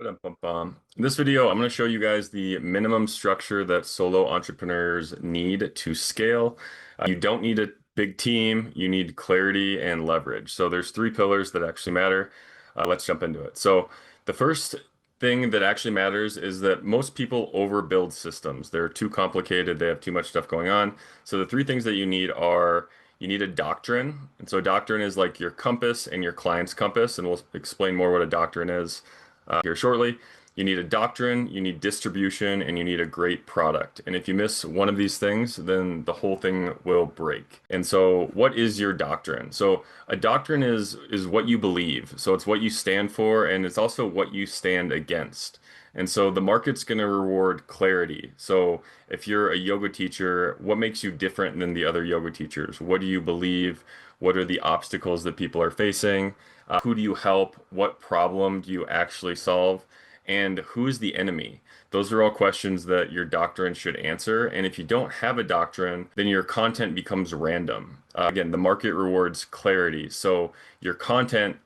In this video, I'm going to show you guys the minimum structure that solo entrepreneurs need to scale. You don't need a big team, you need clarity and leverage. So there's three pillars that actually matter. Let's jump into it. So the first thing that actually matters is that most people overbuild systems. They're too complicated, they have too much stuff going on. So the three things that you need are you need a doctrine. And so a doctrine is like your compass and your client's compass, and we'll explain more what a doctrine is here shortly. You need a doctrine, you need distribution, and you need a great product. And if you miss one of these things, then the whole thing will break. And so what is your doctrine? So a doctrine is what you believe. So it's what you stand for, and it's also what you stand against. And so the market's going to reward clarity. So if you're a yoga teacher, what makes you different than the other yoga teachers? What do you believe? What are the obstacles that people are facing? Who do you help? What problem do you actually solve? And who is the enemy? Those are all questions that your doctrine should answer. And if you don't have a doctrine, then your content becomes random. Again, the market rewards clarity. So your content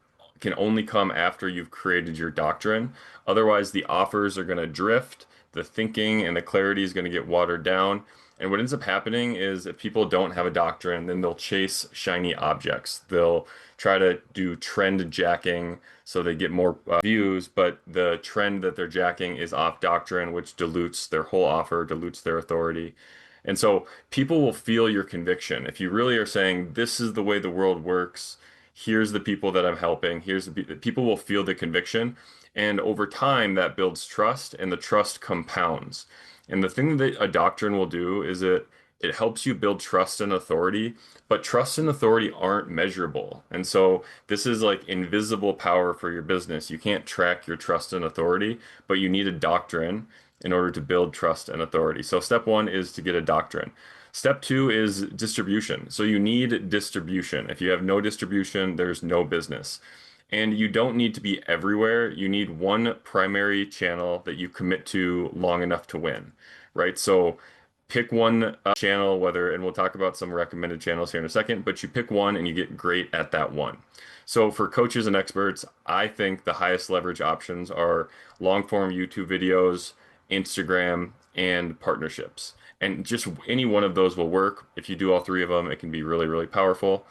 can only come after you've created your doctrine. Otherwise, the offers are going to drift, the thinking and the clarity is going to get watered down. And what ends up happening is if people don't have a doctrine, then they'll chase shiny objects. They'll try to do trend jacking so they get more views, but the trend that they're jacking is off doctrine, which dilutes their whole offer, dilutes their authority. And so people will feel your conviction. If you really are saying, this is the way the world works, here's the people that I'm helping, here's the people will feel the conviction. And over time, that builds trust, and the trust compounds. And the thing that a doctrine will do is it helps you build trust and authority, but trust and authority aren't measurable. And so this is like invisible power for your business. You can't track your trust and authority, but you need a doctrine in order to build trust and authority. So step one is to get a doctrine. Step two is distribution. So you need distribution. If you have no distribution, there's no business. And you don't need to be everywhere. You need one primary channel that you commit to long enough to win, right? So pick one channel, and we'll talk about some recommended channels here in a second, but you pick one and you get great at that one. So for coaches and experts, I think the highest leverage options are long form YouTube videos, Instagram, and partnerships. And just any one of those will work. If you do all three of them, it can be really, really powerful.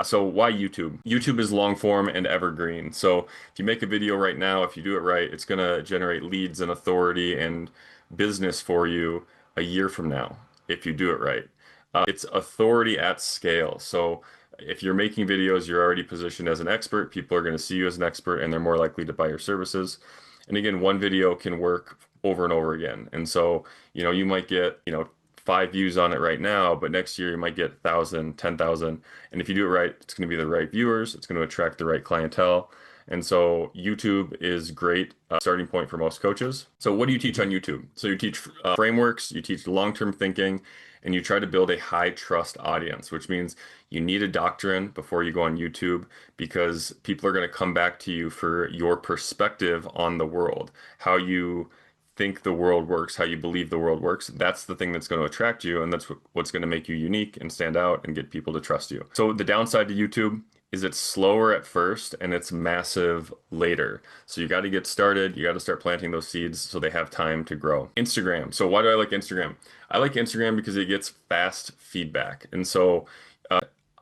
So why YouTube? YouTube is long form and evergreen. So if you make a video right now, if you do it right, it's going to generate leads and authority and business for you a year from now, if you do it right. It's authority at scale. So if you're making videos, you're already positioned as an expert. People are going to see you as an expert, and they're more likely to buy your services. And again, one video can work over and over again. And so, you might get, 5 views on it right now, but next year you might get 1,000, 10,000. And if you do it right, it's going to be the right viewers. It's going to attract the right clientele. And so YouTube is great starting point for most coaches. So what do you teach on YouTube? So you teach frameworks, you teach long-term thinking, and you try to build a high trust audience, which means you need a doctrine before you go on YouTube because people are going to come back to you for your perspective on the world, how you think the world works, how you believe the world works. That's the thing that's going to attract you, and that's what's going to make you unique and stand out and get people to trust you. So the downside to YouTube is it's slower at first and it's massive later. So you got to get started. You got to start planting those seeds so they have time to grow. Instagram. So why do I like Instagram? I like Instagram because it gets fast feedback. And so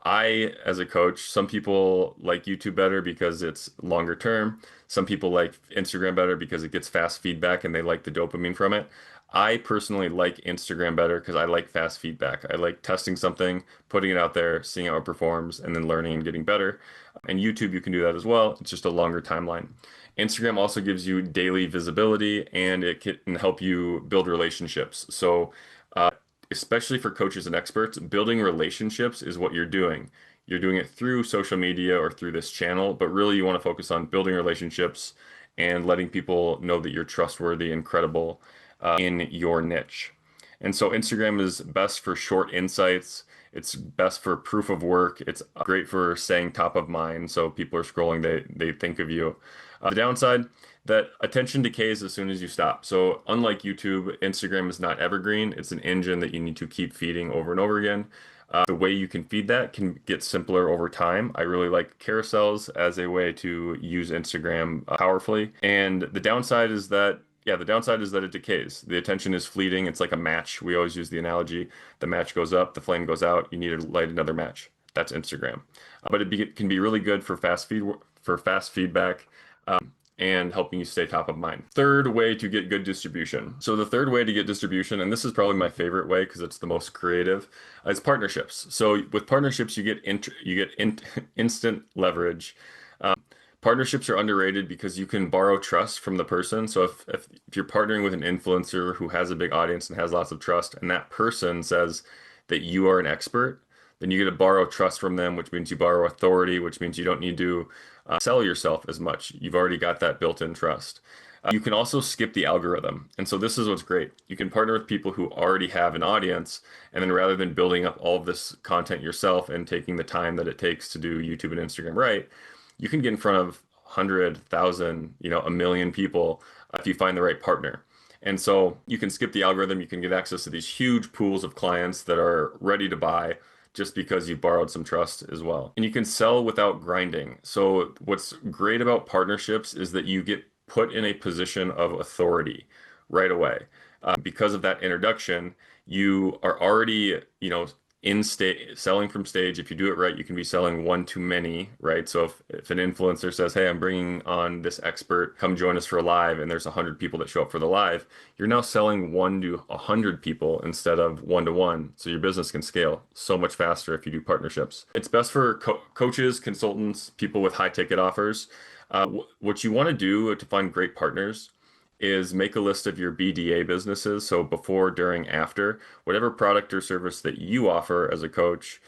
as a coach, some people like YouTube better because it's longer term. Some people like Instagram better because it gets fast feedback and they like the dopamine from it. I personally like Instagram better because I like fast feedback. I like testing something, putting it out there, seeing how it performs, and then learning and getting better. And YouTube, you can do that as well. It's just a longer timeline. Instagram also gives you daily visibility and it can help you build relationships. So, especially for coaches and experts, building relationships is what you're doing. You're doing it through social media or through this channel, but really you want to focus on building relationships and letting people know that you're trustworthy and credible in your niche. And so Instagram is best for short insights. It's best for proof of work. It's great for staying top of mind. So people are scrolling, they think of you. The downside, that attention decays as soon as you stop. So unlike YouTube, Instagram is not evergreen. It's an engine that you need to keep feeding over and over again. The way you can feed that can get simpler over time. I really like carousels as a way to use Instagram powerfully. And the downside is that, yeah, the downside is that it decays. The attention is fleeting. It's like a match. We always use the analogy. The match goes up, the flame goes out. You need to light another match. That's Instagram. But can be really good for fast feedback and helping you stay top of mind. Third way to get good distribution. So the third way to get distribution, and this is probably my favorite way because it's the most creative, is partnerships. So with partnerships, instant leverage. Partnerships are underrated because you can borrow trust from the person. So if you're partnering with an influencer who has a big audience and has lots of trust, and that person says that you are an expert, then you get to borrow trust from them, which means you borrow authority, which means you don't need to sell yourself as much. You've already got that built-in trust. You can also skip the algorithm. And so this is what's great. You can partner with people who already have an audience, and then rather than building up all of this content yourself and taking the time that it takes to do YouTube and Instagram right, you can get in front of 100,000, a million people if you find the right partner. And so you can skip the algorithm. You can get access to these huge pools of clients that are ready to buy just because you've borrowed some trust as well. And you can sell without grinding. So what's great about partnerships is that you get put in a position of authority right away. Because of that introduction, you are already, in stage selling from stage. If you do it right, you can be selling one to many, right? So if an influencer says, hey, I'm bringing on this expert, come join us for a live, and there's 100 people that show up for the live, you're now selling 1 to 100 people instead of 1 to 1. So your business can scale so much faster if you do partnerships. It's best for coaches, consultants, people with high ticket offers. What you want to do to find great partners is make a list of your BDA businesses. So before, during, after, whatever product or service that you offer as a coach,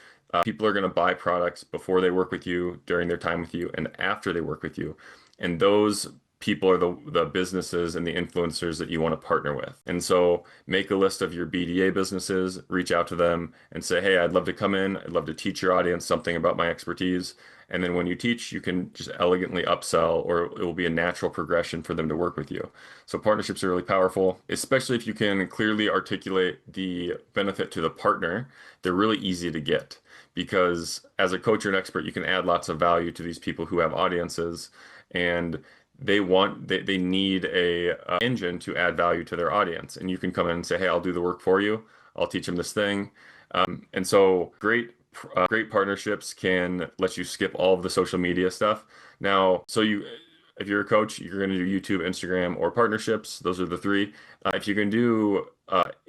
people are going to buy products before they work with you, during their time with you, and after they work with you. And those people are the businesses and the influencers that you want to partner with. And so make a list of your BDA businesses, reach out to them and say, hey, I'd love to come in. I'd love to teach your audience something about my expertise. And then when you teach, you can just elegantly upsell, or it will be a natural progression for them to work with you. So partnerships are really powerful, especially if you can clearly articulate the benefit to the partner. They're really easy to get because as a coach or an expert, you can add lots of value to these people who have audiences, and they need a engine to add value to their audience. And you can come in and say, hey, I'll do the work for you. I'll teach them this thing. And so great partnerships can let you skip all of the social media stuff. Now, if you're a coach, you're going to do YouTube, Instagram, or partnerships. Those are the three. If you can do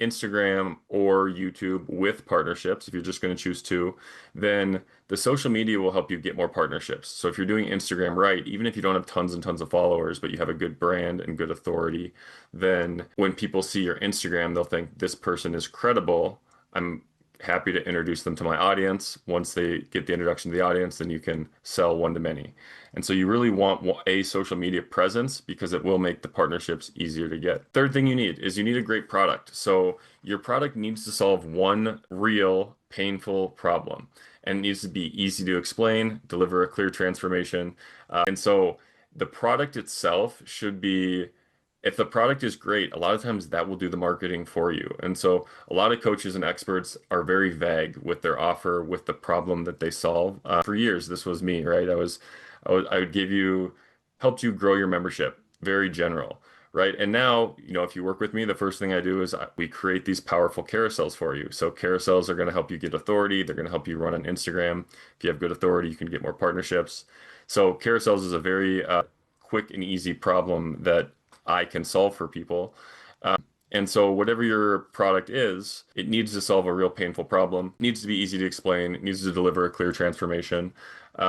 Instagram or YouTube with partnerships, if you're just going to choose two, then the social media will help you get more partnerships. So if you're doing Instagram right, even if you don't have tons and tons of followers, but you have a good brand and good authority, then when people see your Instagram, they'll think this person is credible. I'm happy to introduce them to my audience. Once they get the introduction to the audience, then you can sell one to many. And so you really want a social media presence because it will make the partnerships easier to get. Third thing you need a great product. So your product needs to solve one real painful problem, and it needs to be easy to explain, deliver a clear transformation. And so the product itself should be, if the product is great, a lot of times that will do the marketing for you. And so a lot of coaches and experts are very vague with their offer, with the problem that they solve. For years, this was me, right? I would helped you grow your membership, very general, right? And now, if you work with me, the first thing I do is we create these powerful carousels for you. So carousels are going to help you get authority. They're going to help you run on Instagram. If you have good authority, you can get more partnerships. So carousels is a very quick and easy problem that I can solve for people. And so whatever your product is, it needs to solve a real painful problem. It needs to be easy to explain. It needs to deliver a clear transformation.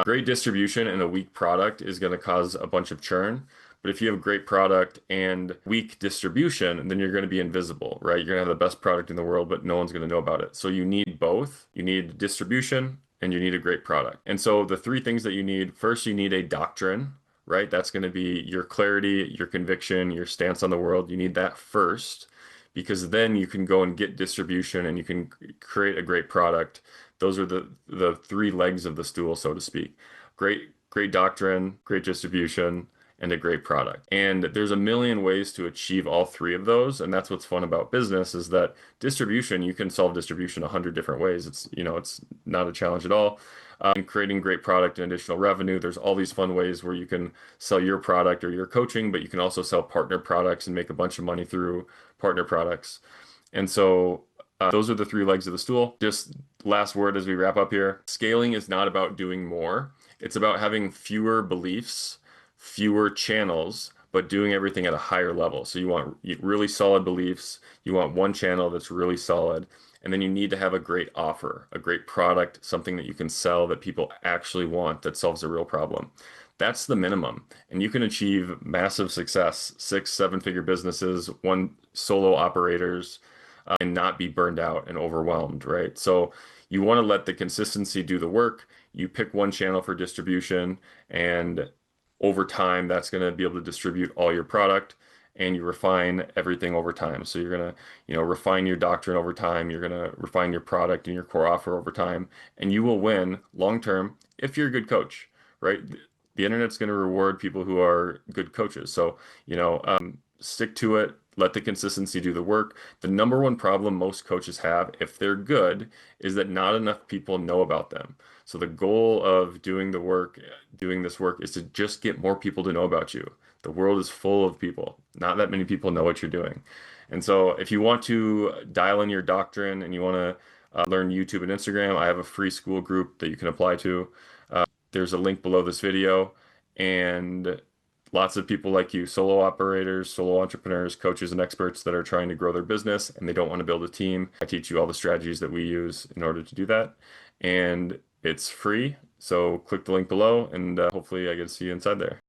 Great distribution and a weak product is going to cause a bunch of churn. But if you have a great product and weak distribution, then you're going to be invisible, right? You're going to have the best product in the world, but no one's going to know about it. So you need both. You need distribution and you need a great product. And so the three things that you need, first, you need a doctrine, right? That's going to be your clarity, your conviction, your stance on the world. You need that first, because then you can go and get distribution and you can create a great product. Those are the three legs of the stool, so to speak. Great doctrine, great distribution, and a great product. And there's a million ways to achieve all three of those. And that's what's fun about business is that distribution, you can solve distribution 100 different ways. It's not a challenge at all. And creating great product and additional revenue, there's all these fun ways where you can sell your product or your coaching, but you can also sell partner products and make a bunch of money through partner products. And so those are the three legs of the stool. Just last word as we wrap up here. Scaling is not about doing more. It's about having fewer beliefs, fewer channels, but doing everything at a higher level. So you want really solid beliefs. You want one channel that's really solid. And then you need to have a great offer, a great product, something that you can sell that people actually want that solves a real problem. That's the minimum. And you can achieve massive success, 6, 7 figure businesses, one solo operators, and not be burned out and overwhelmed, right? So you want to let the consistency do the work. You pick one channel for distribution, and over time, that's going to be able to distribute all your product, and you refine everything over time. So you're going to, refine your doctrine over time. You're going to refine your product and your core offer over time, and you will win long term if you're a good coach, right? The internet's going to reward people who are good coaches. So, stick to it. Let the consistency do the work. The number one problem most coaches have, if they're good, is that not enough people know about them. So the goal of doing this work is to just get more people to know about you. The world is full of people. Not that many people know what you're doing. And so if you want to dial in your doctrine and you want to learn YouTube and Instagram, I have a free Skool group that you can apply to. There's a link below this video, and lots of people like you, solo operators, solo entrepreneurs, coaches, and experts that are trying to grow their business and they don't want to build a team. I teach you all the strategies that we use in order to do that. And it's free. So click the link below, and hopefully I get to see you inside there.